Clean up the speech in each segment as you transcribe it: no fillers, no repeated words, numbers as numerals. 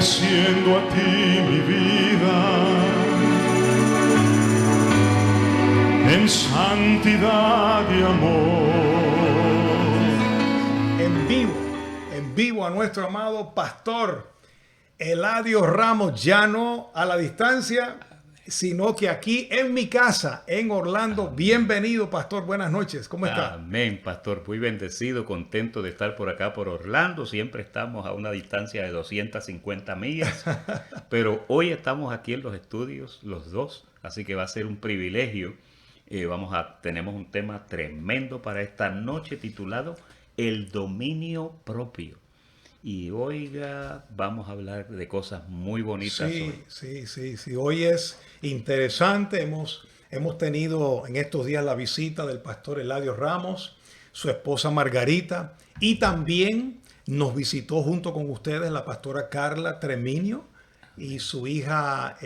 ofreciendo a ti mi vida en santidad y amor. En vivo a nuestro amado pastor Eladio Ramos, ya no a la distancia, sino que aquí en mi casa, en Orlando. Amén. Bienvenido, pastor. Buenas noches. ¿Cómo está? Amén, pastor. Muy bendecido, contento de estar por acá, por Orlando. Siempre estamos a una distancia de 250 millas, pero hoy estamos aquí en los estudios, los dos, así que va a ser un privilegio. Tenemos un tema tremendo para esta noche titulado El dominio propio. Y oiga, vamos a hablar de cosas muy bonitas hoy. Sí. Hoy es interesante. Hemos tenido en estos días la visita del pastor Eladio Ramos, su esposa Margarita, y también nos visitó junto con ustedes la pastora Carla Treminio y su hija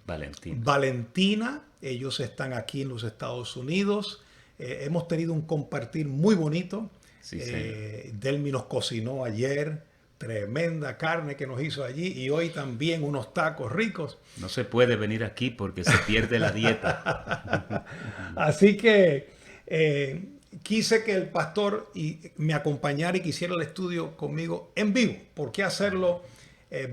Valentina. Ellos están aquí en los Estados Unidos. Hemos tenido un compartir muy bonito. Sí, Delmi nos cocinó ayer. Tremenda carne que nos hizo allí, y hoy también unos tacos ricos. No se puede venir aquí porque se pierde la dieta. Así que quise que el pastor me acompañara y que hiciera el estudio conmigo en vivo. ¿Por qué hacerlo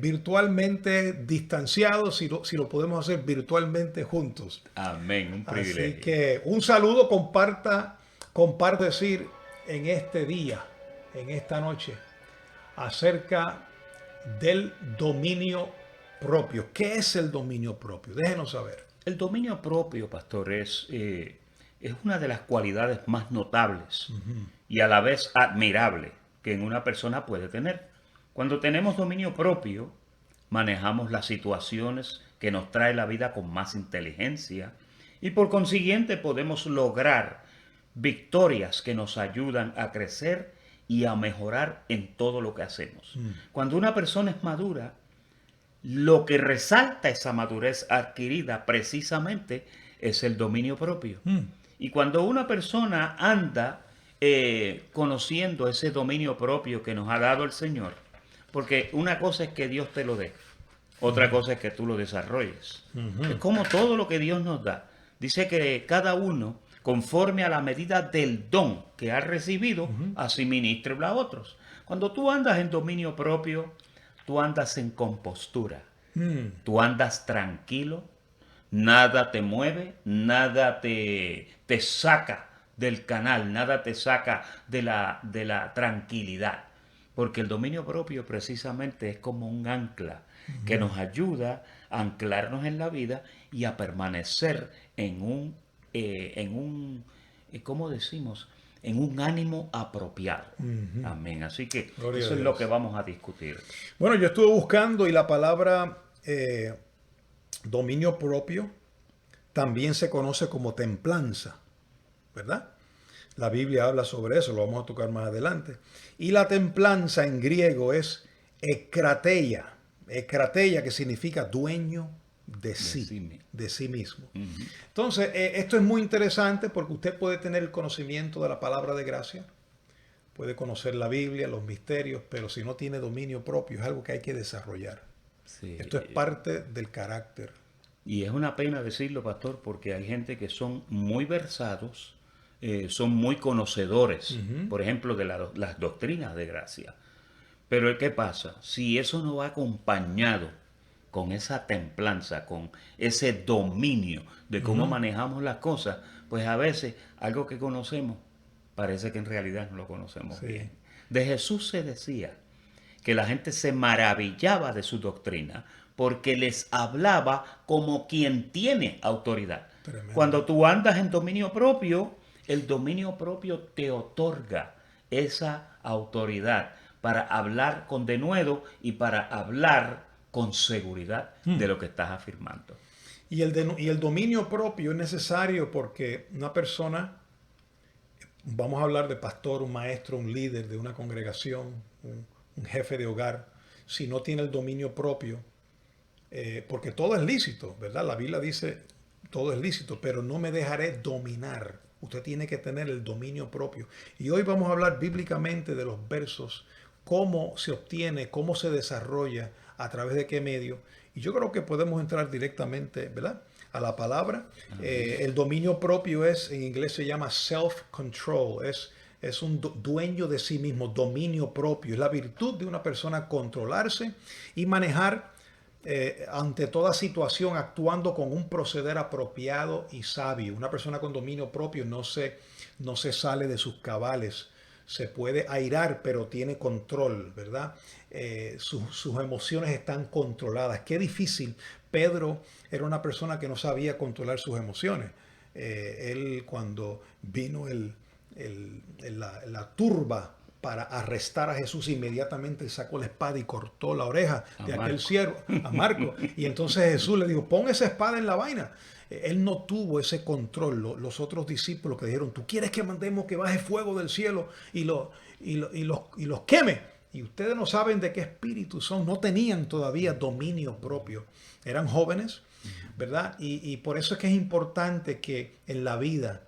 virtualmente distanciado si lo podemos hacer virtualmente juntos? Amén, un privilegio. Así que un saludo, comparte decir en este día, en esta noche, acerca del dominio propio. ¿Qué es el dominio propio? Déjenos saber. El dominio propio, pastor, es una de las cualidades más notables y a la vez admirable que en una persona puede tener. Cuando tenemos dominio propio, manejamos las situaciones que nos trae la vida con más inteligencia y por consiguiente podemos lograr victorias que nos ayudan a crecer y a mejorar en todo lo que hacemos. Cuando una persona es madura, lo que resalta esa madurez adquirida precisamente es el dominio propio. Y cuando una persona anda conociendo ese dominio propio que nos ha dado el Señor, porque una cosa es que Dios te lo dé, otra cosa es que tú lo desarrolles. Es como todo lo que Dios nos da. Dice que cada uno, conforme a la medida del don que ha recibido, así ministra a otros. Cuando tú andas en dominio propio, tú andas en compostura. Tú andas tranquilo, nada te mueve, nada te saca del canal, nada te saca de la tranquilidad. Porque el dominio propio precisamente es como un ancla que nos ayuda a anclarnos en la vida y a permanecer en un ¿cómo decimos? En un ánimo apropiado. Amén. Así que Gloria eso a es Dios. lo que vamos a discutir. Bueno, yo estuve buscando y la palabra dominio propio también se conoce como templanza, ¿verdad? La Biblia habla sobre eso, lo vamos a tocar más adelante. Y la templanza en griego es ekrateia, que significa dueño de sí mismo. Entonces, esto es muy interesante porque usted puede tener el conocimiento de la palabra de gracia, puede conocer la Biblia, los misterios, pero si no tiene dominio propio es algo que hay que desarrollar. Sí. Esto es parte del carácter. Y es una pena decirlo, pastor, porque hay gente que son muy versados, son muy conocedores, por ejemplo, de las doctrinas de gracia. Pero ¿qué pasa? Si eso no va acompañado con esa templanza, con ese dominio de cómo manejamos las cosas, pues a veces algo que conocemos parece que en realidad no lo conocemos bien. De Jesús se decía que la gente se maravillaba de su doctrina porque les hablaba como quien tiene autoridad. Tremendo. Cuando tú andas en dominio propio, el dominio propio te otorga esa autoridad para hablar con denuedo y para hablar con seguridad de lo que estás afirmando. Y el dominio propio es necesario porque una persona, vamos a hablar de pastor, un maestro, un líder de una congregación, un jefe de hogar, si no tiene el dominio propio, porque todo es lícito, ¿verdad? La Biblia dice, todo es lícito, pero no me dejaré dominar. Usted tiene que tener el dominio propio. Y hoy vamos a hablar bíblicamente de los versos cómo se obtiene, cómo se desarrolla, a través de qué medio. Y yo creo que podemos entrar directamente, ¿verdad?, a la palabra. El dominio propio en inglés se llama self-control, es un dueño de sí mismo, dominio propio. Es la virtud de una persona controlarse y manejar ante toda situación actuando con un proceder apropiado y sabio. Una persona con dominio propio no se sale de sus cabales. Se puede airar, pero tiene control, ¿verdad? Sus emociones están controladas. Qué difícil. Pedro era una persona que no sabía controlar sus emociones. Él, cuando vino la turba para arrestar a Jesús, inmediatamente sacó la espada y cortó la oreja de aquel siervo, a Marco. Y entonces Jesús le dijo, pon esa espada en la vaina. Él no tuvo ese control. Los otros discípulos que dijeron, ¿tú quieres que mandemos que baje fuego del cielo y los queme? Y ustedes no saben de qué espíritu son. No tenían todavía dominio propio. Eran jóvenes, ¿verdad? Y por eso es que es importante que en la vida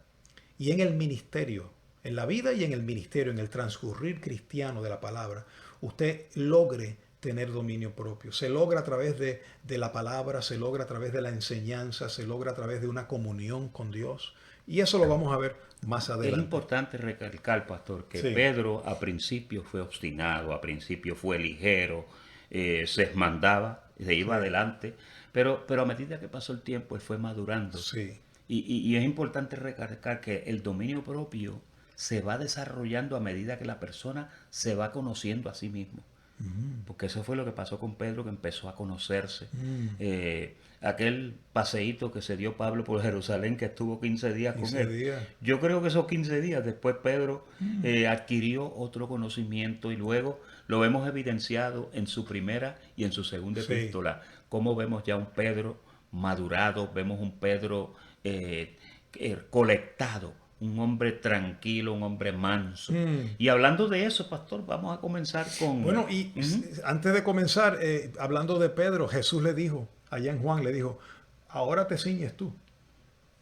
y en el ministerio, en la vida y en el ministerio, en el transcurrir cristiano de la palabra, usted logre tener dominio propio. Se logra a través de la palabra, se logra a través de la enseñanza, se logra a través de una comunión con Dios. Y eso lo vamos a ver más adelante. Es importante recalcar, pastor, que Pedro a principio fue obstinado, a principio fue ligero, se esmandaba, se iba adelante, pero a medida que pasó el tiempo él fue madurando. Sí. Y es importante recalcar que el dominio propio se va desarrollando a medida que la persona se va conociendo a sí mismo. Porque eso fue lo que pasó con Pedro, que empezó a conocerse. Aquel paseíto que se dio Pablo por Jerusalén, que estuvo 15 días con él. Yo creo que esos 15 días después Pedro adquirió otro conocimiento y luego lo vemos evidenciado en su primera y en su segunda epístola. Como vemos ya un Pedro madurado, vemos un Pedro colectado, un hombre tranquilo, un hombre manso. Y hablando de eso, pastor, vamos a comenzar con... Bueno, y antes de comenzar, hablando de Pedro, Jesús le dijo, allá en Juan, le dijo, ahora te ciñes tú,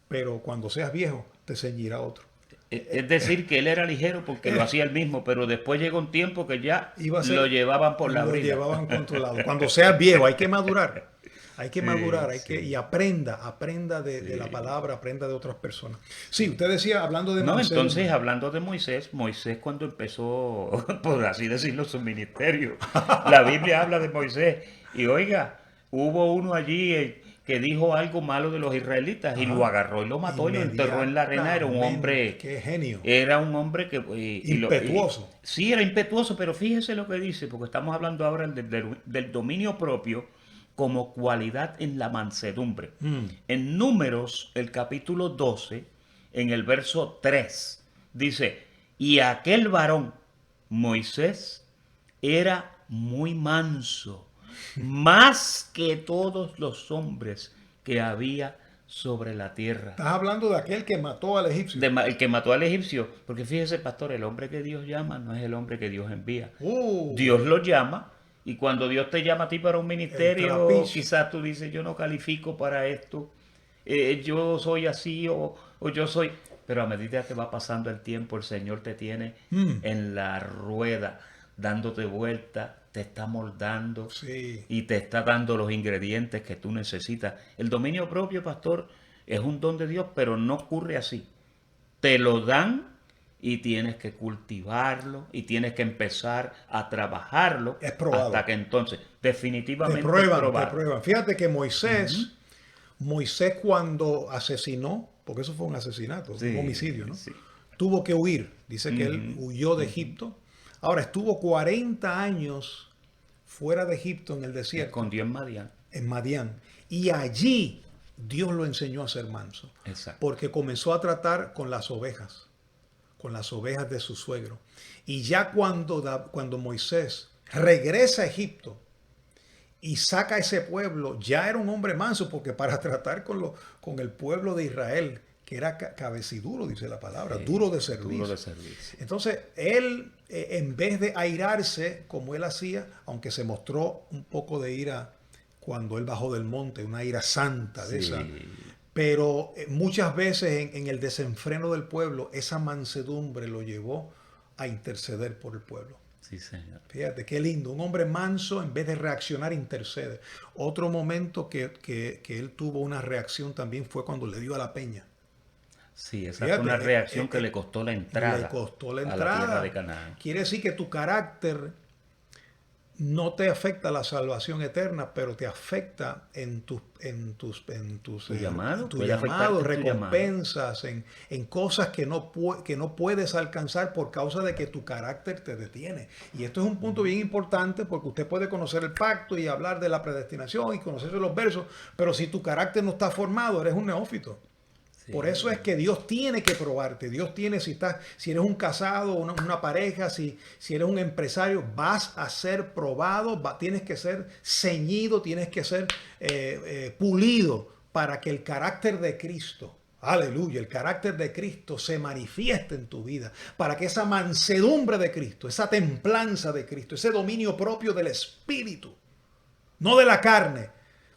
pero cuando seas viejo, te ceñirá otro. Es decir, que él era ligero porque lo hacía él mismo, pero después llegó un tiempo que ya lo llevaban por la brida. Lo llevaban controlado. Cuando seas viejo, hay que madurar. Hay que madurar, y aprenda de la palabra, aprenda de otras personas. Sí, usted decía, hablando de Moisés. No, entonces, hablando de Moisés cuando empezó, por así decirlo, su ministerio. La Biblia habla de Moisés. Y oiga, hubo uno allí que dijo algo malo de los israelitas y lo agarró y lo mató y lo enterró en la arena. Era un hombre... ¡Qué genio! Era un hombre que... impetuoso. Sí, era impetuoso, pero fíjese lo que dice, porque estamos hablando ahora del dominio propio como cualidad en la mansedumbre. En Números, el capítulo 12, en el verso 3, dice, y aquel varón, Moisés, era muy manso, más que todos los hombres que había sobre la tierra. Estás hablando de aquel que mató al egipcio. El que mató al egipcio, porque fíjese, pastor, el hombre que Dios llama no es el hombre que Dios envía. Dios lo llama. Y cuando Dios te llama a ti para un ministerio, quizás tú dices, yo no califico para esto, yo soy así o yo soy... Pero a medida que va pasando el tiempo, el Señor te tiene en la rueda, dándote vuelta, te está moldando y te está dando los ingredientes que tú necesitas. El dominio propio, pastor, es un don de Dios, pero no ocurre así. Te lo dan y tienes que cultivarlo y tienes que empezar a trabajarlo hasta que entonces definitivamente te prueban. Fíjate que Moisés cuando asesinó, porque eso fue un asesinato, un homicidio, ¿no? Tuvo que huir. Dice que él huyó de Egipto. Ahora estuvo 40 años fuera de Egipto en el desierto. Escondió en Madián. En Madián. Y allí Dios lo enseñó a ser manso. Exacto. Porque comenzó a tratar con las ovejas de su suegro. Y ya cuando Moisés regresa a Egipto y saca a ese pueblo, ya era un hombre manso, porque para tratar con el pueblo de Israel, que era cabeciduro, dice la palabra, duro de servir. Entonces, él, en vez de airarse como él hacía, aunque se mostró un poco de ira cuando él bajó del monte, una ira santa de esa... Pero muchas veces en el desenfreno del pueblo, esa mansedumbre lo llevó a interceder por el pueblo. Sí, señor. Fíjate, qué lindo. Un hombre manso, en vez de reaccionar, intercede. Otro momento que él tuvo una reacción también fue cuando le dio a la peña. Sí, esa fue Fíjate, una reacción que le costó la entrada le costó la a la tierra entrada. de Canaán. Quiere decir que tu carácter no te afecta la salvación eterna, pero te afecta en tus Tu llamado, tu puede llamado, afectarte tu llamado. recompensas, en cosas que que no puedes alcanzar por causa de que tu carácter te detiene. Y esto es un punto bien importante porque usted puede conocer el pacto y hablar de la predestinación y conocerse los versos, pero si tu carácter no está formado, eres un neófito. Sí. Por eso es que Dios tiene que probarte. Dios tiene, si eres un casado, una pareja, si eres un empresario, vas a ser probado, tienes que ser ceñido, tienes que ser pulido para que el carácter de Cristo, aleluya, el carácter de Cristo se manifieste en tu vida, para que esa mansedumbre de Cristo, esa templanza de Cristo, ese dominio propio del Espíritu, no de la carne,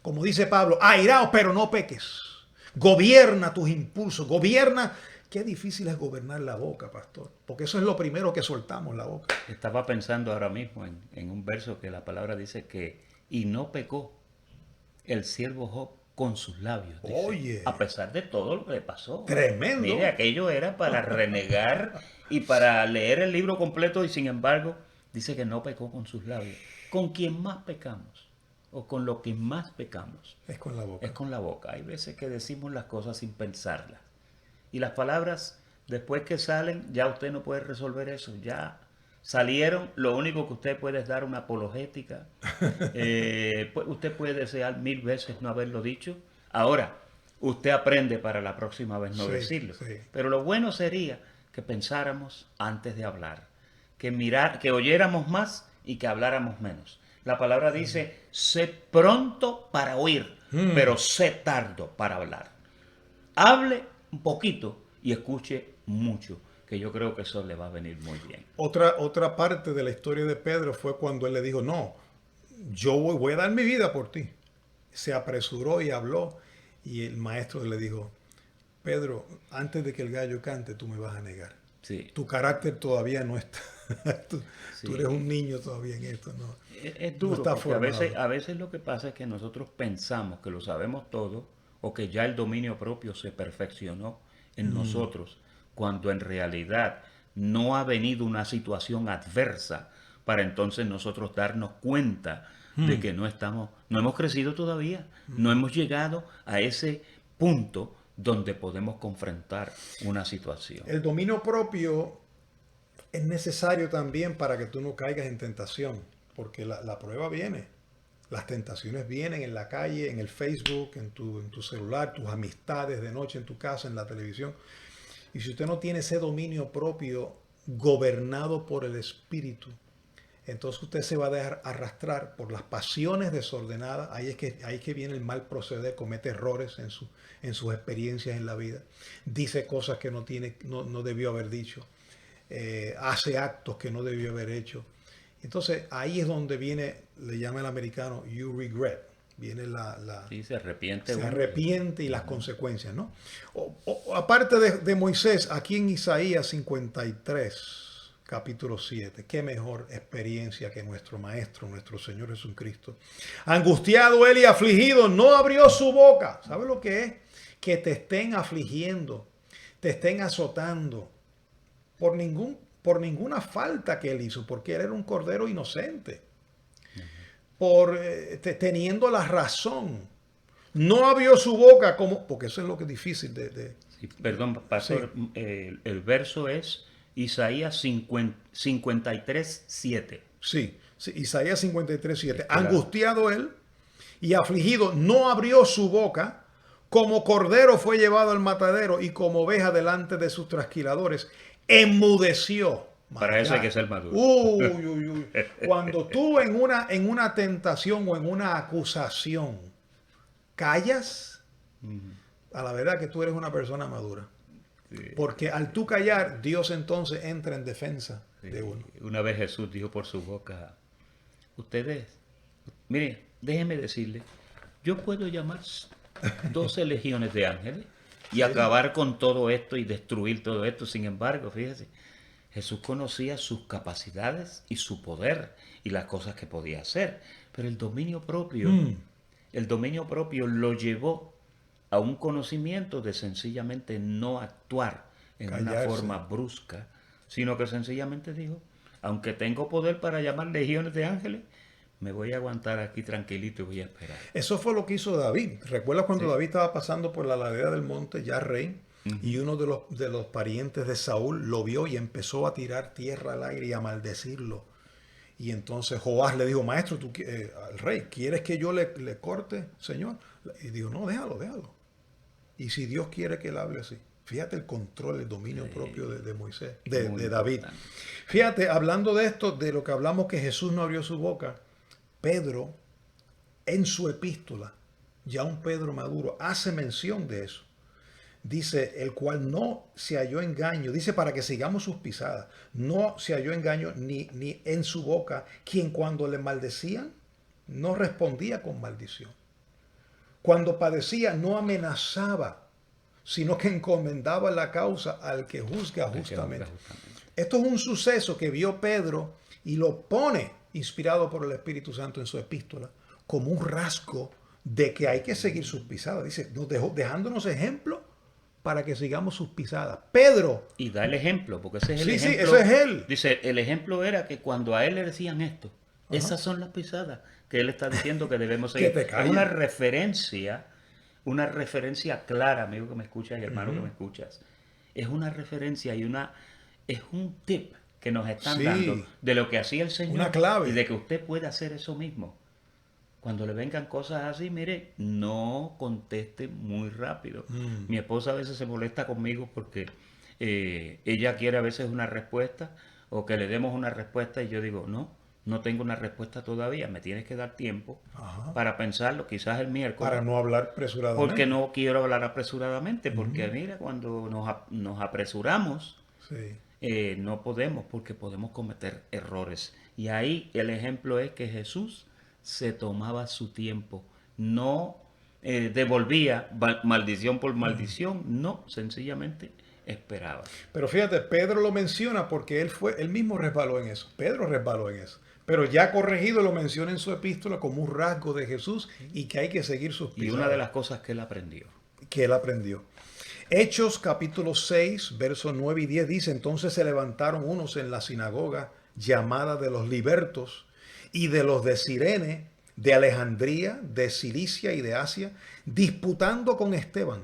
como dice Pablo, airaos pero no peques. Gobierna tus impulsos, gobierna. Qué difícil es gobernar la boca, pastor, porque eso es lo primero que soltamos, la boca. Estaba pensando ahora mismo en un verso que la palabra dice que, y no pecó el siervo Job con sus labios. Dice, Oye. A pesar de todo lo que le pasó. Tremendo. Mire, aquello era para renegar y para leer el libro completo y sin embargo dice que no pecó con sus labios. ¿Con quién más pecamos? O con lo que más pecamos. Es con la boca. Es con la boca. Hay veces que decimos las cosas sin pensarlas. Y las palabras, después que salen, ya usted no puede resolver eso. Ya salieron, lo único que usted puede es dar una apologética. Usted puede desear 1000 veces no haberlo dicho. Ahora, usted aprende para la próxima vez no decirlo. Sí. Pero lo bueno sería que pensáramos antes de hablar. Que oyéramos más y que habláramos menos. La palabra dice, sé pronto para oír, pero sé tardo para hablar. Hable un poquito y escuche mucho, que yo creo que eso le va a venir muy bien. Otra parte de la historia de Pedro fue cuando él le dijo, no, yo voy a dar mi vida por ti. Se apresuró y habló y el maestro le dijo, Pedro, antes de que el gallo cante, tú me vas a negar. Sí. Tu carácter todavía no está. Tú eres un niño todavía en esto, ¿no? Es duro, no está porque a veces lo que pasa es que nosotros pensamos que lo sabemos todo o que ya el dominio propio se perfeccionó en nosotros, cuando en realidad no ha venido una situación adversa para entonces nosotros darnos cuenta de que no hemos crecido todavía, no hemos llegado a ese punto donde podemos confrontar una situación. El dominio propio es necesario también para que tú no caigas en tentación, porque la prueba viene. Las tentaciones vienen en la calle, en el Facebook, en tu celular, tus amistades de noche, en tu casa, en la televisión. Y si usted no tiene ese dominio propio gobernado por el Espíritu, entonces usted se va a dejar arrastrar por las pasiones desordenadas. Ahí es que viene el mal proceder, comete errores en sus experiencias en la vida. Dice cosas que no debió haber dicho. Hace actos que no debió haber hecho. Entonces ahí es donde viene, le llama el americano, you regret. Viene Sí, se arrepiente. Se arrepiente y las consecuencias, ¿no? Aparte de Moisés, aquí en Isaías 53, capítulo 7, qué mejor experiencia que nuestro Maestro, nuestro Señor Jesucristo. Angustiado él y afligido, no abrió su boca. ¿Sabe lo que es? Que te estén afligiendo, te estén azotando por ninguna falta que él hizo, porque él era un cordero inocente. Teniendo la razón. No abrió su boca porque eso es lo que es difícil de... Sí, perdón, pastor, sí. El verso es Isaías 53, 7. Sí, Isaías 53, 7. Angustiado él y afligido, no abrió su boca, como cordero fue llevado al matadero y como oveja delante de sus trasquiladores, enmudeció. Para eso hay que ser maduro. Uy. Cuando tú en una tentación o en una acusación callas, a la verdad que tú eres una persona madura. Sí. Porque al tú callar, Dios entonces entra en defensa de uno. Una vez Jesús dijo por su boca, ustedes, mire, déjeme decirle, yo puedo llamar 12 legiones de ángeles y acabar con todo esto y destruir todo esto. Sin embargo, fíjese, Jesús conocía sus capacidades y su poder y las cosas que podía hacer, pero el dominio propio lo llevó a un conocimiento de sencillamente no actuar en una Callarse. forma brusca, sino que sencillamente dijo, aunque tengo poder para llamar legiones de ángeles, me voy a aguantar aquí tranquilito y voy a esperar. Eso fue lo que hizo David. ¿Recuerdas cuando Sí. David estaba pasando por la ladera del monte, ya rey, y uno de los parientes de Saúl lo vio y empezó a tirar tierra al aire y a maldecirlo? Y entonces Joás le dijo, maestro, al rey, ¿quieres que yo le corte, señor? Y dijo, no, déjalo, déjalo. Y si Dios quiere que él hable así. Fíjate el control, el dominio propio de Moisés, Muy de David. importante. Fíjate, hablando de esto, de lo que hablamos que Jesús no abrió su boca, Pedro, en su epístola, ya un Pedro maduro, hace mención de eso. Dice, el cual no se halló engaño, dice para que sigamos sus pisadas, no se halló engaño ni en su boca, quien cuando le maldecían, no respondía con maldición. Cuando padecía, no amenazaba, sino que encomendaba la causa al que juzga justamente. Esto es un suceso que vio Pedro y lo pone, inspirado por el Espíritu Santo en su epístola, como un rasgo de que hay que seguir sus pisadas. Dice, dejándonos ejemplo para que sigamos sus pisadas. Pedro. Y da el ejemplo, porque ese es el Sí, sí, ejemplo. ese es él. Dice, el ejemplo era que cuando a él le decían esto, esas son las pisadas que él está diciendo que debemos seguir. Que te Es calles. una referencia clara, amigo que me escuchas y hermano que me escuchas. Es una referencia y es un tip que nos están Sí. dando de lo que hacía el Señor Una clave. y de que usted puede hacer eso mismo. Cuando le vengan cosas así, mire, no conteste muy rápido. Mi esposa a veces se molesta conmigo porque ella quiere a veces una respuesta o que le demos una respuesta y yo digo, no tengo una respuesta todavía, me tienes que dar tiempo para pensarlo, quizás el miércoles. Para no hablar apresuradamente. Porque no quiero hablar apresuradamente, porque mira, cuando nos apresuramos, Sí. no podemos, porque podemos cometer errores. Y ahí el ejemplo es que Jesús se tomaba su tiempo, no devolvía maldición por maldición, no, sencillamente esperaba. Pero fíjate, Pedro lo menciona porque él mismo resbaló en eso. Pedro resbaló en eso. Pero ya corregido lo menciona en su epístola como un rasgo de Jesús y que hay que seguir sus pisadas. Y una de las cosas que él aprendió. Que él aprendió. Hechos capítulo 6, versos 9 y 10 dice, entonces se levantaron unos en la sinagoga llamada de los libertos y de los de Cirene, de Alejandría, de Cilicia y de Asia, disputando con Esteban.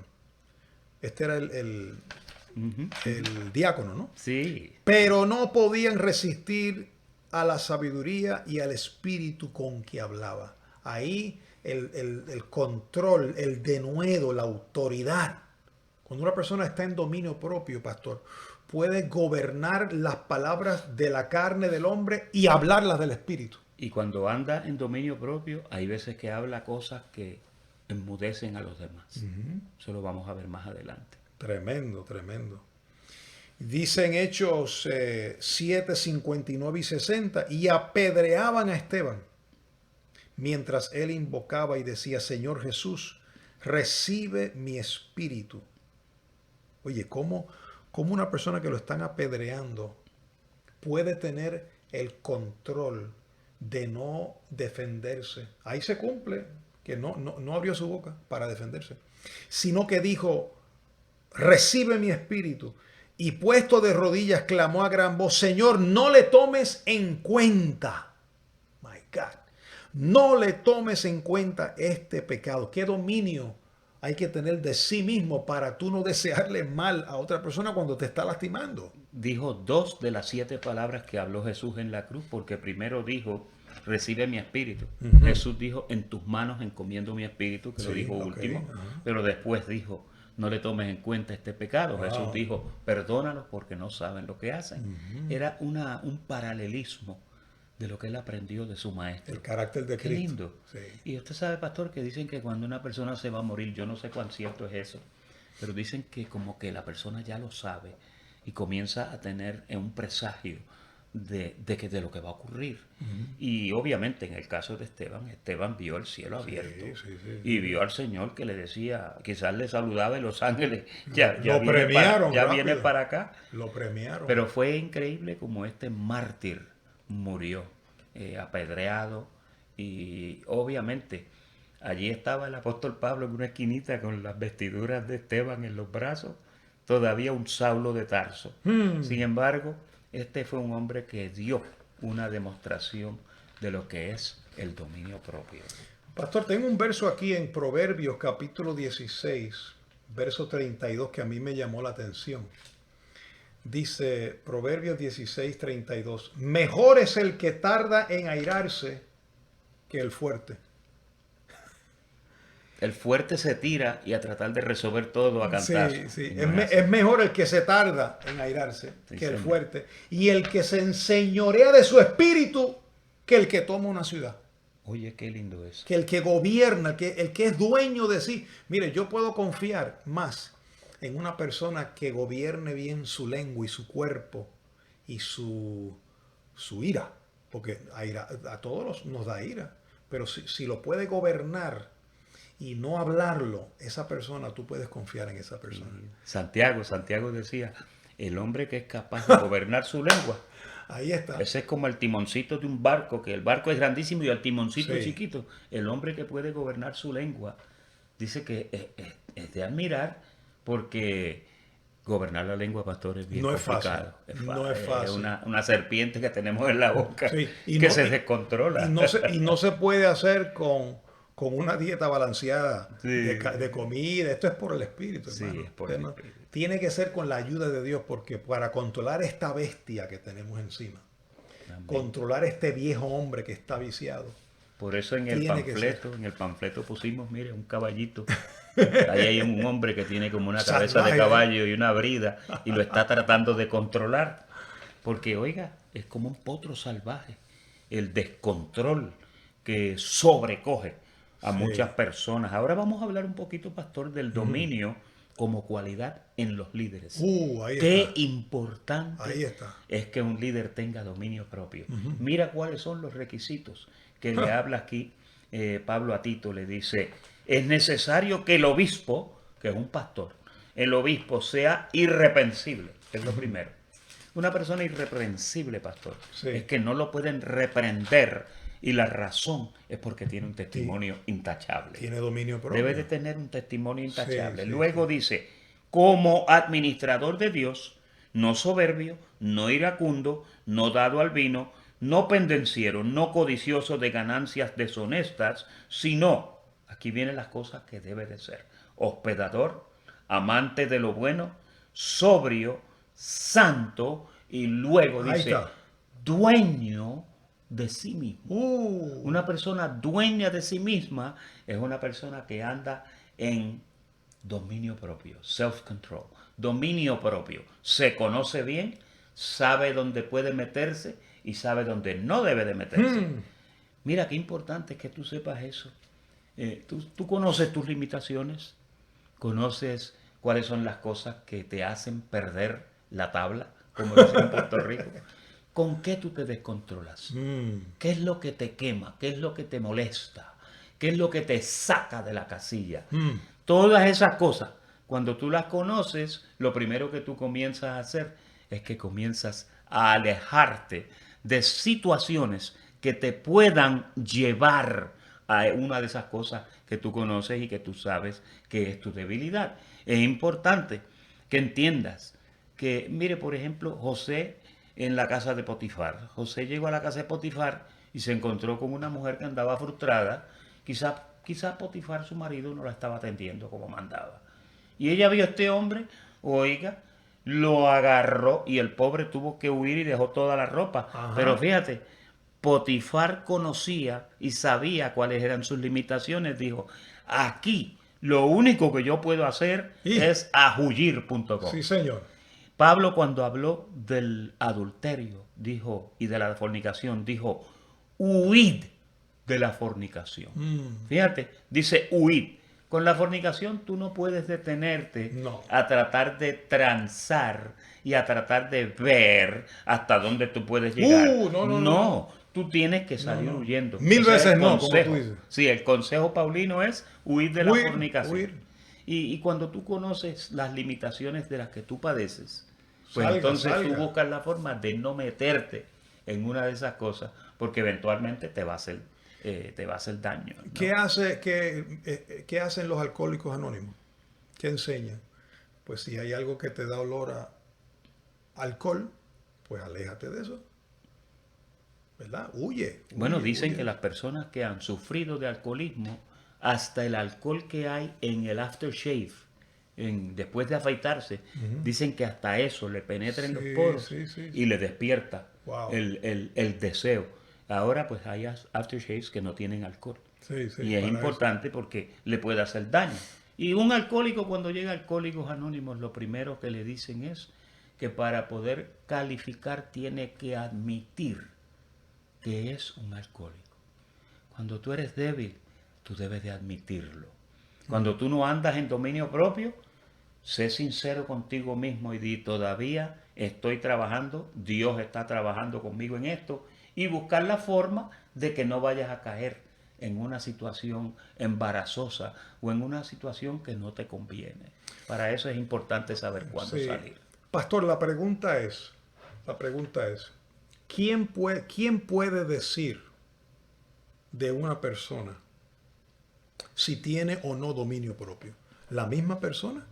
Este era el diácono, ¿no? Sí. Pero no podían resistir a la sabiduría y al espíritu con que hablaba. Ahí el control, el denuedo, la autoridad. Cuando una persona está en dominio propio, pastor, puede gobernar las palabras de la carne del hombre y hablarlas del espíritu. Y cuando anda en dominio propio, hay veces que habla cosas que enmudecen a los demás. Eso lo vamos a ver más adelante. Tremendo, tremendo. Dice en Hechos 7, 59 y 60, y apedreaban a Esteban, mientras él invocaba y decía, Señor Jesús, recibe mi espíritu. Oye, ¿cómo una persona que lo están apedreando puede tener el control de no defenderse? Ahí se cumple que no abrió su boca para defenderse, sino que dijo, recibe mi espíritu. Y puesto de rodillas clamó a gran voz, Señor, no le tomes en cuenta. My God. No le tomes en cuenta este pecado. ¿Qué dominio hay que tener de sí mismo para tú no desearle mal a otra persona cuando te está lastimando? Dijo 2 de las 7 palabras que habló Jesús en la cruz, porque primero dijo, recibe mi espíritu. Jesús dijo, en tus manos encomiendo mi espíritu, que lo dijo último, pero después dijo, no le tomes en cuenta este pecado. Jesús dijo, perdónalos porque no saben lo que hacen. Era un paralelismo de lo que él aprendió de su maestro. El carácter de Qué Cristo. lindo. Sí. Y usted sabe, pastor, que dicen que cuando una persona se va a morir, yo no sé cuán cierto es eso, pero dicen que como que la persona ya lo sabe y comienza a tener un presagio de lo que va a ocurrir. Y obviamente en el caso de Esteban vio el cielo abierto y vio al Señor que le decía, quizás le saludaba y los ángeles ya Lo premiaron viene rápido. para acá. Lo premiaron. Pero fue increíble como este mártir murió apedreado, y obviamente allí estaba el apóstol Pablo en una esquinita con las vestiduras de Esteban en los brazos, todavía un Saulo de Tarso. Sin embargo, este fue un hombre que dio una demostración de lo que es el dominio propio. Pastor, tengo un verso aquí en Proverbios capítulo 16, verso 32, que a mí me llamó la atención. Dice Proverbios 16, 32, mejor es el que tarda en airarse que el fuerte. El fuerte se tira y a tratar de resolver todo a cantar. Sí. Es mejor el que se tarda en airarse que el fuerte. Y el que se enseñorea de su espíritu que el que toma una ciudad. Oye, qué lindo es. Que el que gobierna, el que es dueño de sí. Mire, yo puedo confiar más en una persona que gobierne bien su lengua y su cuerpo y su ira. Porque a todos nos da ira. Pero si lo puede gobernar y no hablarlo, esa persona, tú puedes confiar en esa persona. Santiago decía, el hombre que es capaz de gobernar su lengua, ahí está. ese es como el timoncito de un barco, que el barco es grandísimo y el timoncito es chiquito. El hombre que puede gobernar su lengua, dice que es de admirar, porque gobernar la lengua, pastor, es bien complicado. No es fácil. Es una serpiente que tenemos en la boca y que se descontrola. Y no se puede hacer con una dieta balanceada de comida. Esto es por el Espíritu, hermano. Sí, es por el Espíritu. Tiene que ser con la ayuda de Dios, porque para controlar esta bestia que tenemos encima, controlar este viejo hombre que está viciado. Por eso en el panfleto pusimos, mire, un caballito. Ahí hay un hombre que tiene como una cabeza de caballo y una brida y lo está tratando de controlar. Porque, oiga, es como un potro salvaje. El descontrol que sobrecoge a muchas personas. Ahora vamos a hablar un poquito, pastor, del dominio como cualidad en los líderes. Qué importante es que un líder tenga dominio propio. Mira cuáles son los requisitos que le habla aquí Pablo a Tito. Le dice, es necesario que el obispo, que es un pastor, el obispo sea irreprensible. Es lo primero. Una persona irreprensible, pastor, es que no lo pueden reprender. Y la razón es porque tiene un testimonio intachable. Tiene dominio propio. Debe de tener un testimonio intachable. Luego dice, como administrador de Dios, no soberbio, no iracundo, no dado al vino, no pendenciero, no codicioso de ganancias deshonestas, sino, aquí vienen las cosas que debe de ser, hospedador, amante de lo bueno, sobrio, santo, y luego dice, dueño de sí mismo. Una persona dueña de sí misma es una persona que anda en dominio propio, self-control, dominio propio. Se conoce bien, sabe dónde puede meterse y sabe dónde no debe de meterse. Mira, qué importante es que tú sepas eso. Tú conoces tus limitaciones, conoces cuáles son las cosas que te hacen perder la tabla, como dicen en Puerto Rico. ¿Con qué tú te descontrolas? ¿Qué es lo que te quema? ¿Qué es lo que te molesta? ¿Qué es lo que te saca de la casilla? Todas esas cosas, cuando tú las conoces, lo primero que tú comienzas a hacer es que comienzas a alejarte de situaciones que te puedan llevar a una de esas cosas que tú conoces y que tú sabes que es tu debilidad. Es importante que entiendas que, mire, por ejemplo, José en la casa de Potifar. José llegó a la casa de Potifar y se encontró con una mujer que andaba frustrada. Quizás Potifar, su marido, no la estaba atendiendo como mandaba. Y ella vio a este hombre, oiga, lo agarró y el pobre tuvo que huir y dejó toda la ropa. Pero fíjate, Potifar conocía y sabía cuáles eran sus limitaciones. Dijo, aquí lo único que yo puedo hacer es ajullir.com. Sí, señor. Pablo, cuando habló del adulterio, dijo, y de la fornicación, dijo, huid de la fornicación. Fíjate, dice huid. Con la fornicación tú no puedes detenerte No. a tratar de transar y a tratar de ver hasta dónde tú puedes llegar. No. Tú tienes que salir No. huyendo. Mil Ese es veces el no, como tú consejo. dices. Sí, el consejo paulino es huir de la Huir, fornicación. huir. Y cuando tú conoces las limitaciones de las que tú padeces, pues Salga, entonces tú salga. buscas la forma de no meterte en una de esas cosas, porque eventualmente te va a hacer daño, ¿no? ¿Qué hacen los alcohólicos anónimos? ¿Qué enseñan? Pues si hay algo que te da olor a alcohol, pues aléjate de eso. ¿Verdad? Huye. Bueno, huye, dicen huye. que las personas que han sufrido de alcoholismo, hasta el alcohol que hay en el aftershave, después de afeitarse, dicen que hasta eso le penetra en los Sí, poros sí. y le despierta Wow. el deseo. Ahora pues hay aftershaves que no tienen alcohol. Sí, Y es para importante porque le puede hacer daño. Y un alcohólico, cuando llega a Alcohólicos Anónimos, lo primero que le dicen es que para poder calificar tiene que admitir que es un alcohólico. Cuando tú eres débil, tú debes de admitirlo. Cuando tú no andas en dominio propio, sé sincero contigo mismo y di, todavía estoy trabajando, Dios está trabajando conmigo en esto, y buscar la forma de que no vayas a caer en una situación embarazosa o en una situación que no te conviene. Para eso es importante saber cuándo Sí. salir. Pastor, la pregunta es, ¿quién puede decir de una persona si tiene o no dominio propio? ¿La misma persona?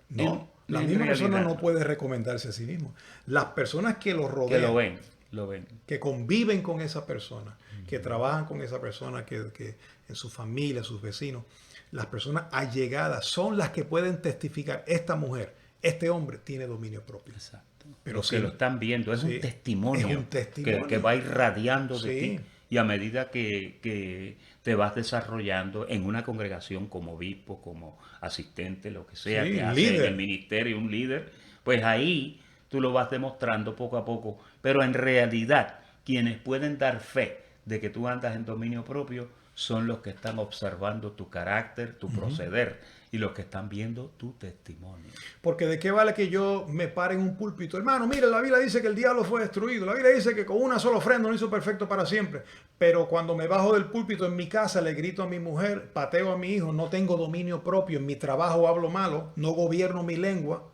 No, la En misma persona realidad, no no. puede recomendarse a sí mismo. Las personas que lo Que rodean, lo ven. que conviven con esa persona, que trabajan con esa persona, que en su familia, sus vecinos, las personas allegadas son las que pueden testificar, esta mujer, este hombre tiene dominio propio. Exacto. Pero Los que sí, lo están viendo, es sí, un testimonio, es un testimonio. que va irradiando de Sí. ti. Y a medida que te vas desarrollando en una congregación como obispo, como asistente, lo que sea, Sí, que hace líder. en el ministerio un líder, pues ahí tú lo vas demostrando poco a poco. Pero en realidad, quienes pueden dar fe de que tú andas en dominio propio son los que están observando tu carácter, tu proceder, y los que están viendo tu testimonio. Porque de qué vale que yo me pare en un púlpito. Hermano, mire, la Biblia dice que el diablo fue destruido. La Biblia dice que con una sola ofrenda lo hizo perfecto para siempre. Pero cuando me bajo del púlpito en mi casa, le grito a mi mujer, pateo a mi hijo, no tengo dominio propio, en mi trabajo hablo malo, no gobierno mi lengua.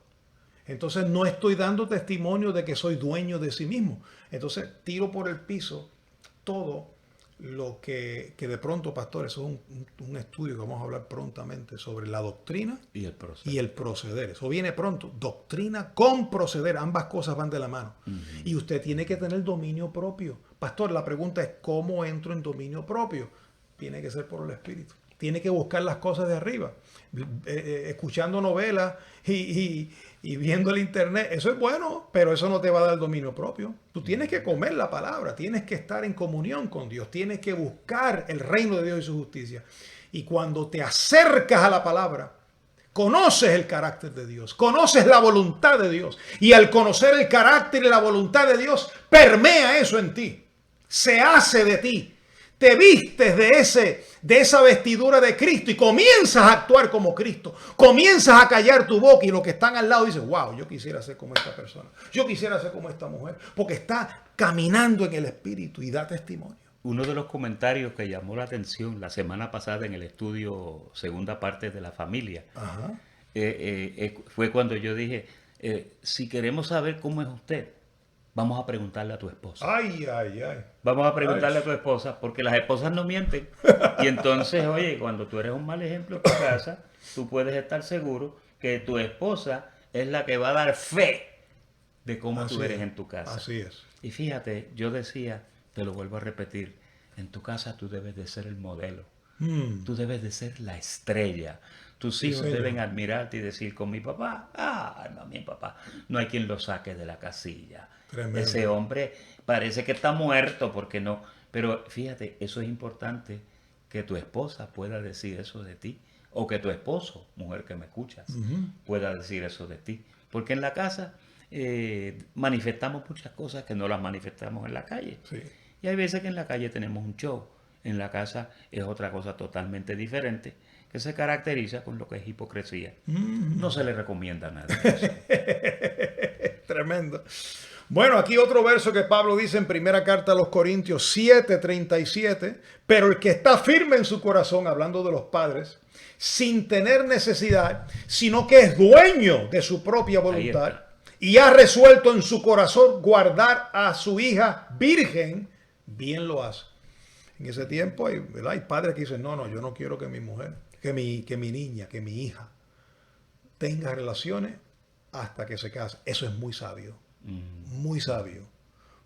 Entonces no estoy dando testimonio de que soy dueño de sí mismo. Entonces tiro por el piso todo lo que de pronto, pastor, eso es un estudio que vamos a hablar prontamente sobre la doctrina Y el proceder. y el proceder. Eso viene pronto. Doctrina con proceder. Ambas cosas van de la mano. Y usted tiene que tener dominio propio. Pastor, la pregunta es, ¿cómo entro en dominio propio? Tiene que ser por el Espíritu. Tiene que buscar las cosas de arriba. Escuchando novelas y viendo el internet. Eso es bueno, pero eso no te va a dar dominio propio. Tú tienes que comer la palabra. Tienes que estar en comunión con Dios. Tienes que buscar el reino de Dios y su justicia. Y cuando te acercas a la palabra, conoces el carácter de Dios, conoces la voluntad de Dios. Y al conocer el carácter y la voluntad de Dios, permea eso en ti. Se hace de ti. Te vistes de esa vestidura de Cristo y comienzas a actuar como Cristo. Comienzas a callar tu boca y los que están al lado dicen, wow, yo quisiera ser como esta persona. Yo quisiera ser como esta mujer. Porque está caminando en el Espíritu y da testimonio. Uno de los comentarios que llamó la atención la semana pasada en el estudio segunda parte de la familia Ajá. fue cuando yo dije, si queremos saber cómo es usted, vamos a preguntarle a tu esposa. Ay. Vamos a preguntarle a tu esposa, porque las esposas no mienten. Y entonces, oye, cuando tú eres un mal ejemplo en tu casa, tú puedes estar seguro que tu esposa es la que va a dar fe de cómo tú eres en tu casa. Así es. Y fíjate, yo decía, te lo vuelvo a repetir, en tu casa tú debes de ser el modelo. Tú debes de ser la estrella. Tus hijos señor. deben admirarte y decir, con mi papá, no, mi papá, no hay quien lo saque de la casilla. Tremendo. Ese hombre parece que está muerto, porque no. Pero fíjate, eso es importante, que tu esposa pueda decir eso de ti, o que tu esposo, mujer que me escuchas, pueda decir eso de ti. Porque en la casa manifestamos muchas cosas que no las manifestamos en la calle. Sí. Y hay veces que en la calle tenemos un show, en la casa es otra cosa totalmente diferente, que se caracteriza con lo que es hipocresía. No se le recomienda nada de eso. Tremendo. Bueno, aquí otro verso que Pablo dice en primera carta a los Corintios 7:37, pero el que está firme en su corazón, hablando de los padres, sin tener necesidad, sino que es dueño de su propia voluntad y ha resuelto en su corazón guardar a su hija virgen, bien lo hace. En ese tiempo hay padres que dicen, no, yo no quiero que mi mujer, que mi niña, que mi hija tenga relaciones hasta que se case. Eso es muy sabio, muy sabio,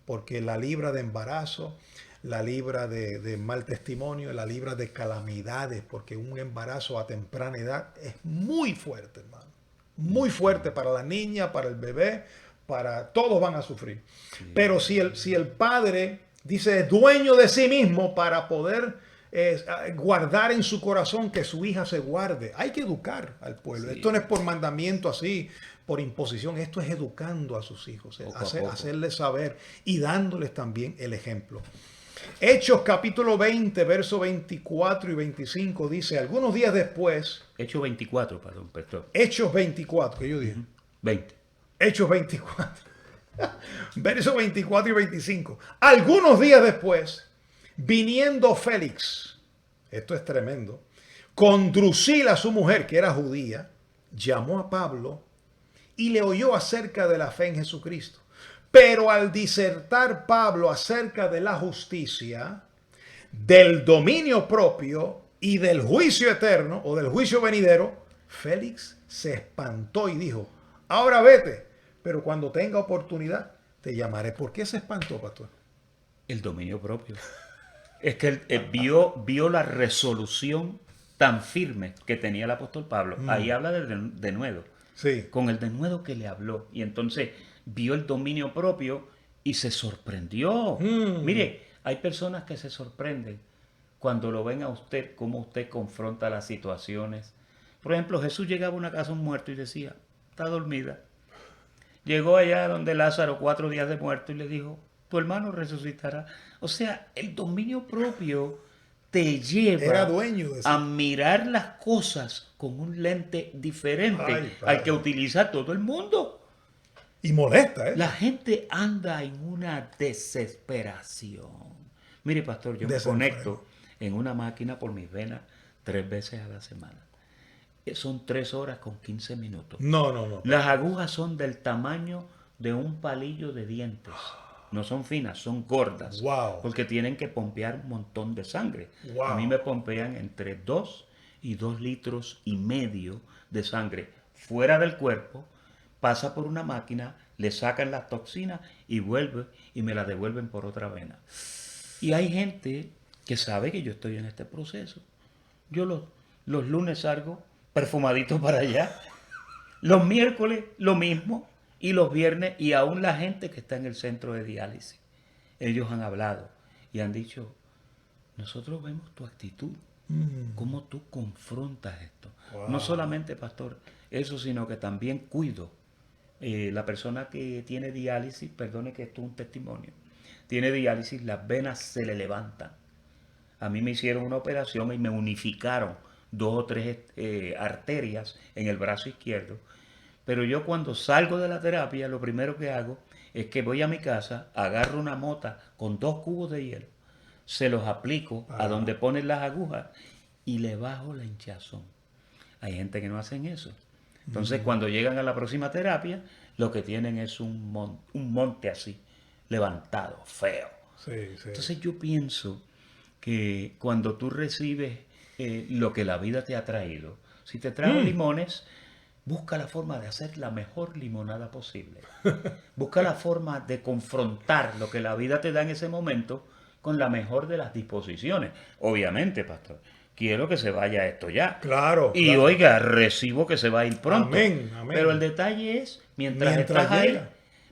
porque la libra de embarazo, la libra de mal testimonio, la libra de calamidades, porque un embarazo a temprana edad es muy fuerte, hermano. Muy fuerte para la niña, para el bebé, todos van a sufrir. Sí. Pero si el padre dice es dueño de sí mismo para poder guardar en su corazón que su hija se guarde, hay que educar al pueblo. Sí. Esto no es por mandamiento así, por imposición, esto es educando a sus hijos, hacerles saber y dándoles también el ejemplo. Hechos capítulo 20, versos 24 y 25 dice, algunos días después... Hechos 24, perdón, pastor. Hechos 24, que yo dije. 20. Hechos 24. Versos 24 y 25. Algunos días después, viniendo Félix, esto es tremendo, con Drusila, su mujer, que era judía, llamó a Pablo y le oyó acerca de la fe en Jesucristo. Pero al disertar Pablo acerca de la justicia, del dominio propio y del juicio eterno o del juicio venidero, Félix se espantó y dijo, ahora vete, pero cuando tenga oportunidad te llamaré. ¿Por qué se espantó, pastor? El dominio propio. Es que él vio la resolución tan firme que tenía el apóstol Pablo. Ahí habla del denuedo. Sí. Con el denuedo que le habló. Y entonces vio el dominio propio y se sorprendió. Mire, hay personas que se sorprenden cuando lo ven a usted, cómo usted confronta las situaciones. Por ejemplo, Jesús llegaba a una casa de un muerto y decía, está dormida. Llegó allá donde Lázaro, 4 días de muerto, y le dijo, tu hermano resucitará. O sea, el dominio propio te lleva a mirar las cosas con un lente diferente al que utiliza todo el mundo. Y molesta, ¿eh? La gente anda en una desesperación. Mire, pastor, yo me conecto en una máquina por mis venas 3 veces a la semana. Son 3 horas con 15 minutos. No. Las agujas son del tamaño de un palillo de dientes. No son finas, son gordas. Wow. Porque tienen que pompear un montón de sangre. Wow. A mí me pompean entre 2 y 2,5 litros de sangre fuera del cuerpo. Pasa por una máquina, le sacan las toxinas y vuelve y me la devuelven por otra vena. Y hay gente que sabe que yo estoy en este proceso. Yo los lunes salgo perfumadito para allá. Los miércoles lo mismo. Y los viernes, y aún la gente que está en el centro de diálisis, ellos han hablado y han dicho, nosotros vemos tu actitud, cómo tú confrontas esto. Wow. No solamente, pastor, eso, sino que también cuido. La persona que tiene diálisis, perdone que esto es un testimonio, tiene diálisis, las venas se le levantan. A mí me hicieron una operación y me unificaron 2 o 3 arterias en el brazo izquierdo. Pero yo cuando salgo de la terapia, lo primero que hago es que voy a mi casa, agarro una mota con 2 cubos de hielo, se los aplico a donde ponen las agujas y le bajo la hinchazón. Hay gente que no hacen eso. Entonces, cuando llegan a la próxima terapia, lo que tienen es un monte así, levantado, feo. Sí. Entonces, yo pienso que cuando tú recibes lo que la vida te ha traído, si te trae limones, busca la forma de hacer la mejor limonada posible. Busca la forma de confrontar lo que la vida te da en ese momento con la mejor de las disposiciones. Obviamente, pastor, quiero que se vaya esto ya. Claro. Oiga, recibo que se va a ir pronto. Amén. Pero el detalle es, mientras estás ahí,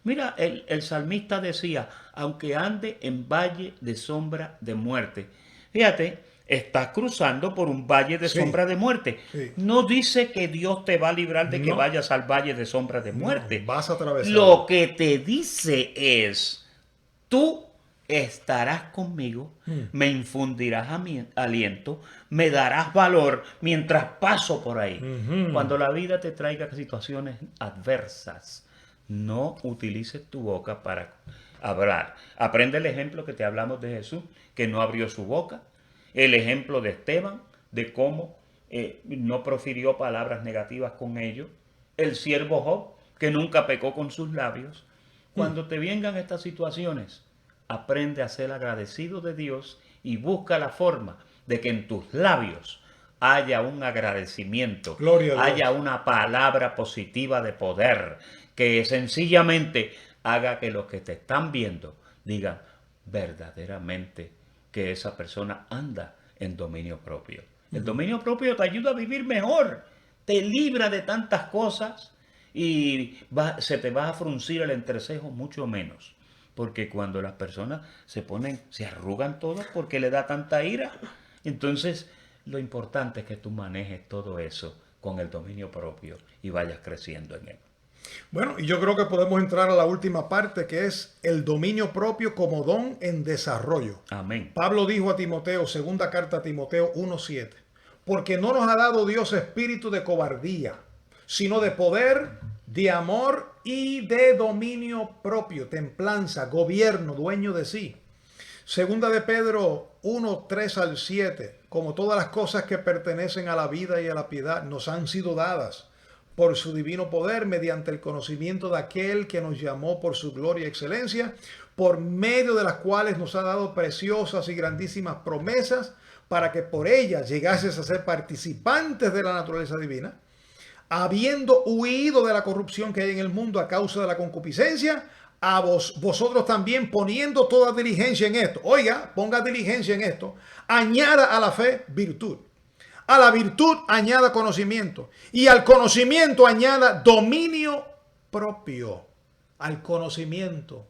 mira, el salmista decía, aunque ande en valle de sombra de muerte. Fíjate, estás cruzando por un valle de sombra de muerte. Sí. No dice que Dios te va a librar de que vayas al valle de sombra de muerte. Vas a atravesar. Lo que te dice es, tú estarás conmigo, me infundirás a mi aliento, me darás valor mientras paso por ahí. Cuando la vida te traiga situaciones adversas, no utilices tu boca para hablar. Aprende el ejemplo que te hablamos de Jesús, que no abrió su boca, el ejemplo de Esteban, de cómo no profirió palabras negativas con ellos, el siervo Job, que nunca pecó con sus labios. Cuando te vengan estas situaciones, aprende a ser agradecido de Dios y busca la forma de que en tus labios haya un agradecimiento, haya una palabra positiva de poder, que sencillamente haga que los que te están viendo digan verdaderamente que esa persona anda en dominio propio. El dominio propio te ayuda a vivir mejor, te libra de tantas cosas y se te va a fruncir el entrecejo mucho menos. Porque cuando las personas se arrugan todas porque le da tanta ira. Entonces, lo importante es que tú manejes todo eso con el dominio propio y vayas creciendo en él. Bueno, y yo creo que podemos entrar a la última parte, que es el dominio propio como don en desarrollo. Amén. Pablo dijo a Timoteo, segunda carta a Timoteo 1:7, porque no nos ha dado Dios espíritu de cobardía, sino de poder, de amor y de dominio propio, templanza, gobierno, dueño de sí. Segunda de Pedro 1:3-7, como todas las cosas que pertenecen a la vida y a la piedad nos han sido dadas por su divino poder, mediante el conocimiento de aquel que nos llamó por su gloria y excelencia, por medio de las cuales nos ha dado preciosas y grandísimas promesas, para que por ellas llegases a ser participantes de la naturaleza divina, habiendo huido de la corrupción que hay en el mundo a causa de la concupiscencia, a vosotros también poniendo toda diligencia en esto. Oiga, ponga diligencia en esto. Añada a la fe virtud. A la virtud añada conocimiento. Y al conocimiento añada dominio propio. Al conocimiento.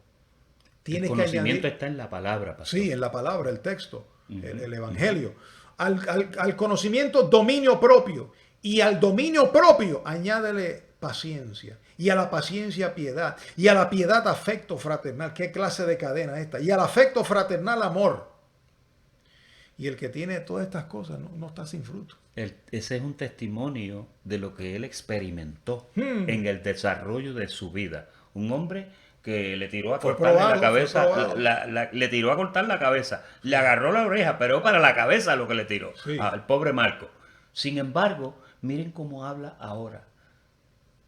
El conocimiento está en la palabra, pastor. Sí, en la palabra, el texto, el evangelio. Al conocimiento, dominio propio. Y al dominio propio, añádele paciencia. Y a la paciencia, piedad. Y a la piedad, afecto fraternal. ¿Qué clase de cadena esta? Y al afecto fraternal, amor. Y el que tiene todas estas cosas no está sin fruto. Ese es un testimonio de lo que él experimentó en el desarrollo de su vida. Un hombre que le tiró a cortarle la cabeza, le tiró a cortar la cabeza, le agarró la oreja, pero para la cabeza lo que le tiró, sí, al pobre Marco. Sin embargo, miren cómo habla ahora.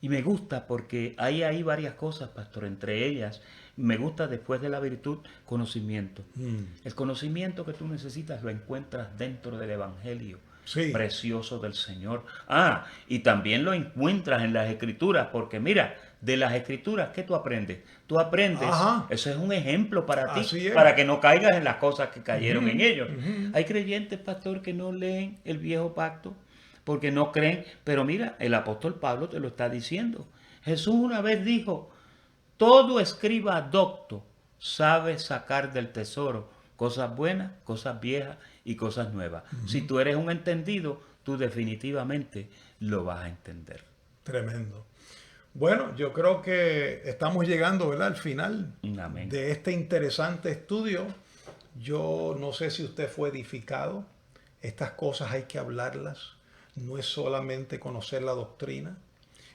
Y me gusta porque hay ahí varias cosas, pastor. Entre ellas, me gusta después de la virtud, conocimiento. El conocimiento que tú necesitas lo encuentras dentro del Evangelio. Sí. Precioso del Señor. Y también lo encuentras en las Escrituras, porque mira, de las Escrituras, ¿qué tú aprendes? Tú aprendes, eso es un ejemplo para ti, para que no caigas en las cosas que cayeron en ellos. Hay creyentes, pastor, que no leen el viejo pacto, porque no creen, pero mira, el apóstol Pablo te lo está diciendo. Jesús una vez dijo, todo escriba docto sabe sacar del tesoro cosas buenas, cosas viejas y cosas nuevas. Si tú eres un entendido, tú definitivamente lo vas a entender. Tremendo. Bueno, yo creo que estamos llegando, ¿verdad?, al final de este interesante estudio. Yo no sé si usted fue edificado. Estas cosas hay que hablarlas. No es solamente conocer la doctrina,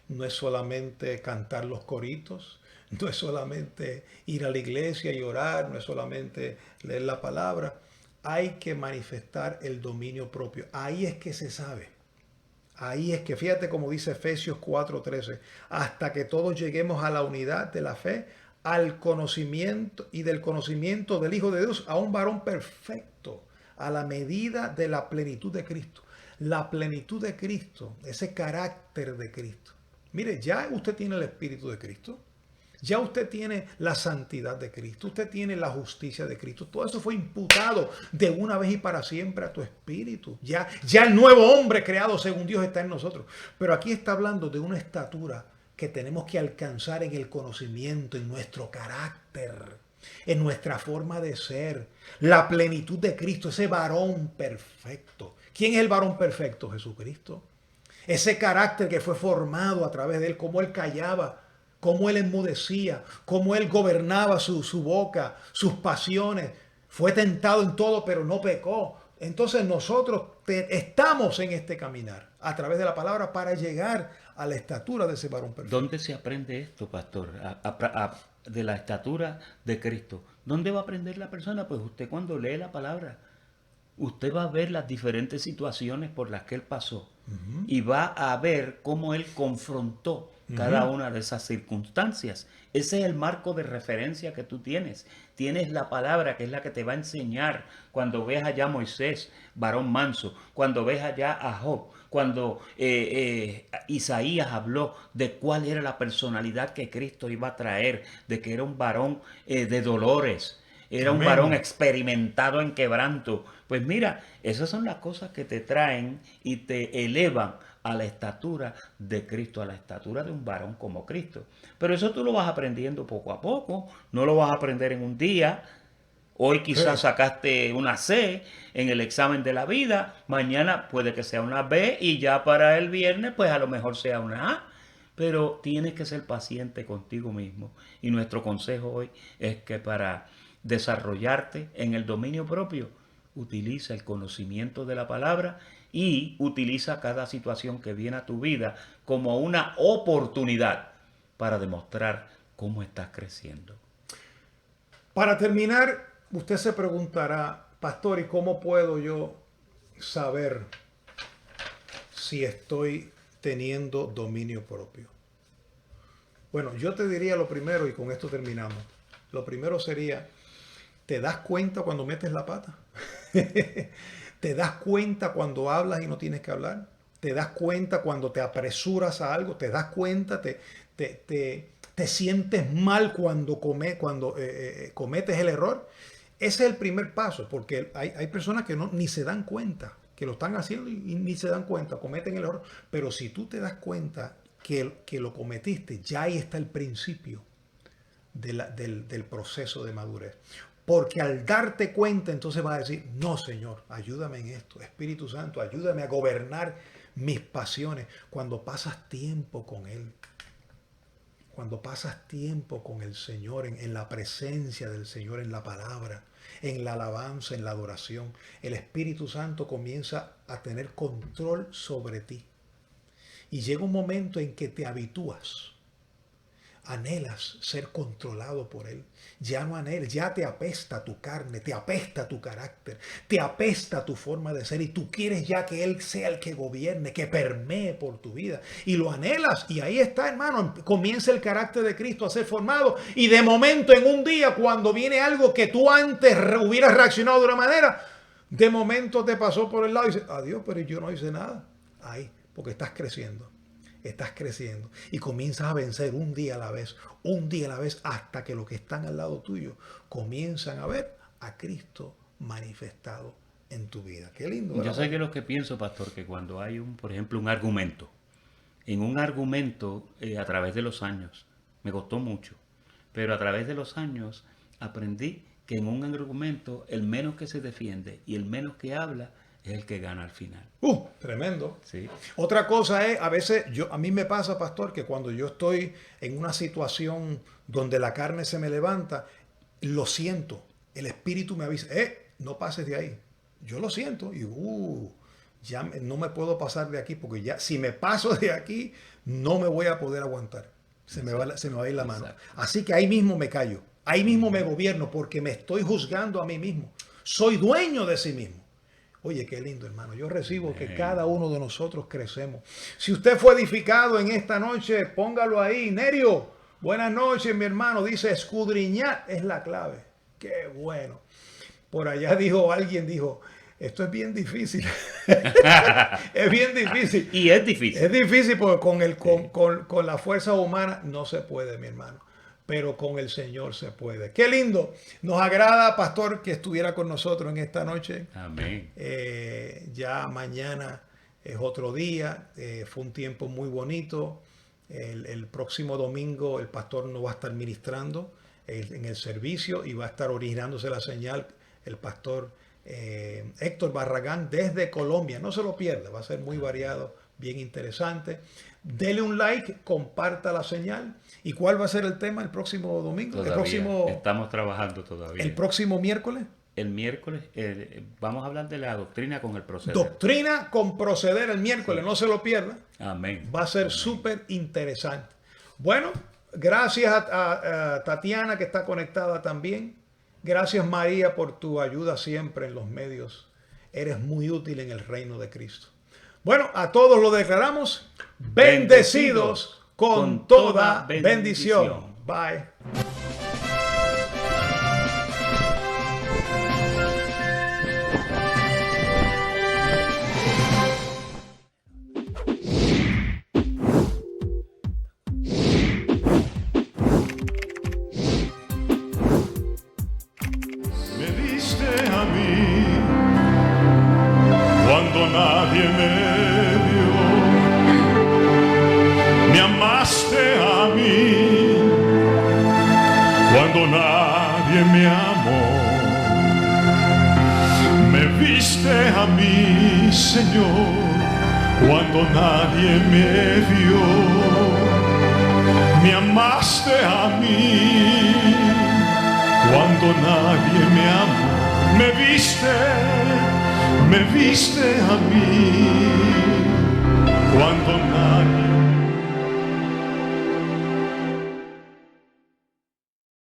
no es solamente cantar los coritos, no es solamente ir a la iglesia y orar, no es solamente leer la palabra. Hay que manifestar el dominio propio. Ahí es que se sabe. Ahí es que, fíjate como dice Efesios 4:13, hasta que todos lleguemos a la unidad de la fe, al conocimiento y del conocimiento del Hijo de Dios, a un varón perfecto, a la medida de la plenitud de Cristo. La plenitud de Cristo, ese carácter de Cristo. Mire, ya usted tiene el Espíritu de Cristo. Ya usted tiene la santidad de Cristo, usted tiene la justicia de Cristo. Todo eso fue imputado de una vez y para siempre a tu espíritu. Ya el nuevo hombre creado según Dios está en nosotros. Pero aquí está hablando de una estatura que tenemos que alcanzar en el conocimiento, en nuestro carácter, en nuestra forma de ser. La plenitud de Cristo, ese varón perfecto. ¿Quién es el varón perfecto? Jesucristo. Ese carácter que fue formado a través de él, como él callaba cómo él enmudecía, cómo él gobernaba su boca, sus pasiones. Fue tentado en todo, pero no pecó. Entonces nosotros estamos en este caminar a través de la palabra para llegar a la estatura de ese varón perfecto. ¿Dónde se aprende esto, pastor? De la estatura de Cristo. ¿Dónde va a aprender la persona? Pues usted cuando lee la palabra, usted va a ver las diferentes situaciones por las que él pasó y va a ver cómo él confrontó cada una de esas circunstancias. Ese es el marco de referencia que tú tienes. Tienes la palabra que es la que te va a enseñar cuando ves allá a Moisés, varón manso, cuando ves allá a Job, cuando Isaías habló de cuál era la personalidad que Cristo iba a traer, de que era un varón de dolores, era un varón experimentado en quebranto. Pues mira, esas son las cosas que te traen y te elevan a la estatura de Cristo, a la estatura de un varón como Cristo. Pero eso tú lo vas aprendiendo poco a poco, no lo vas a aprender en un día. Hoy quizás sacaste una C en el examen de la vida, mañana puede que sea una B y ya para el viernes pues a lo mejor sea una A. Pero tienes que ser paciente contigo mismo. Y nuestro consejo hoy es que para desarrollarte en el dominio propio, utiliza el conocimiento de la palabra y utiliza cada situación que viene a tu vida como una oportunidad para demostrar cómo estás creciendo. Para terminar, usted se preguntará, pastor, ¿y cómo puedo yo saber si estoy teniendo dominio propio? Bueno, yo te diría lo primero, y con esto terminamos. Lo primero sería, ¿te das cuenta cuando metes la pata? ¿Te das cuenta cuando hablas y no tienes que hablar? ¿Te das cuenta cuando te apresuras a algo? ¿Te das cuenta? ¿Te sientes mal cuando cometes el error? Ese es el primer paso, porque hay personas que ni se dan cuenta, que lo están haciendo y ni se dan cuenta, cometen el error. Pero si tú te das cuenta que lo cometiste, ya ahí está el principio del proceso de madurez. Porque al darte cuenta, entonces vas a decir, no, Señor, ayúdame en esto. Espíritu Santo, ayúdame a gobernar mis pasiones. Cuando pasas tiempo con Él, cuando pasas tiempo con el Señor, en la presencia del Señor, en la palabra, en la alabanza, en la adoración, el Espíritu Santo comienza a tener control sobre ti. Y llega un momento en que te habitúas. Anhelas ser controlado por Él. Ya no anhelas, ya te apesta tu carne, te apesta tu carácter, te apesta tu forma de ser y tú quieres ya que Él sea el que gobierne, que permee por tu vida. Y lo anhelas y ahí está, hermano, comienza el carácter de Cristo a ser formado y de momento en un día cuando viene algo que tú antes hubieras reaccionado de una manera, de momento te pasó por el lado y dices, adiós, pero yo no hice nada. Ahí, porque estás creciendo. Estás creciendo y comienzas a vencer un día a la vez, hasta que los que están al lado tuyo comienzan a ver a Cristo manifestado en tu vida. Qué lindo, ¿verdad? Yo sé que lo que pienso, pastor, que cuando hay por ejemplo, un argumento, en un argumento a través de los años, me costó mucho, pero a través de los años aprendí que en un argumento el menos que se defiende y el menos que habla es el que gana al final. Tremendo. Sí. Otra cosa es, a veces, a mí me pasa, pastor, que cuando yo estoy en una situación donde la carne se me levanta, lo siento. El Espíritu me avisa, no pases de ahí. Yo lo siento y ya no me puedo pasar de aquí porque ya si me paso de aquí, no me voy a poder aguantar. Se me va a ir la mano. Exacto. Así que ahí mismo me callo. Ahí mismo me gobierno porque me estoy juzgando a mí mismo. Soy dueño de sí mismo. Oye, qué lindo, hermano. Yo recibo que cada uno de nosotros crecemos. Si usted fue edificado en esta noche, póngalo ahí. Nerio, buenas noches, mi hermano. Dice, escudriñar es la clave. Qué bueno. Por allá alguien dijo, esto es bien difícil. Es bien difícil. Y es difícil. Es difícil porque con la fuerza humana no se puede, mi hermano. Pero con el Señor se puede. Qué lindo. Nos agrada, pastor, que estuviera con nosotros en esta noche. Amén. Ya mañana es otro día. Fue un tiempo muy bonito. El próximo domingo el pastor no va a estar ministrando en el servicio y va a estar originándose la señal el pastor Héctor Barragán desde Colombia. No se lo pierda. Va a ser muy variado, bien interesante. Dele un like, comparta la señal. ¿Y cuál va a ser el tema el próximo domingo? Todavía estamos trabajando todavía. ¿El próximo miércoles? El miércoles vamos a hablar de la doctrina con el proceder. Doctrina con proceder el miércoles, no se lo pierda. Amén. Va a ser súper interesante. Bueno, gracias a Tatiana que está conectada también. Gracias María por tu ayuda siempre en los medios. Eres muy útil en el reino de Cristo. Bueno, a todos lo declaramos bendecidos con toda bendición. Bye. Me diste a mí cuando nadie me vio. Me amaste a mí cuando nadie me amó. Me viste a mí, Señor, cuando nadie me vio. Me amaste a mí cuando nadie me amó. Me viste a mí cuando nadie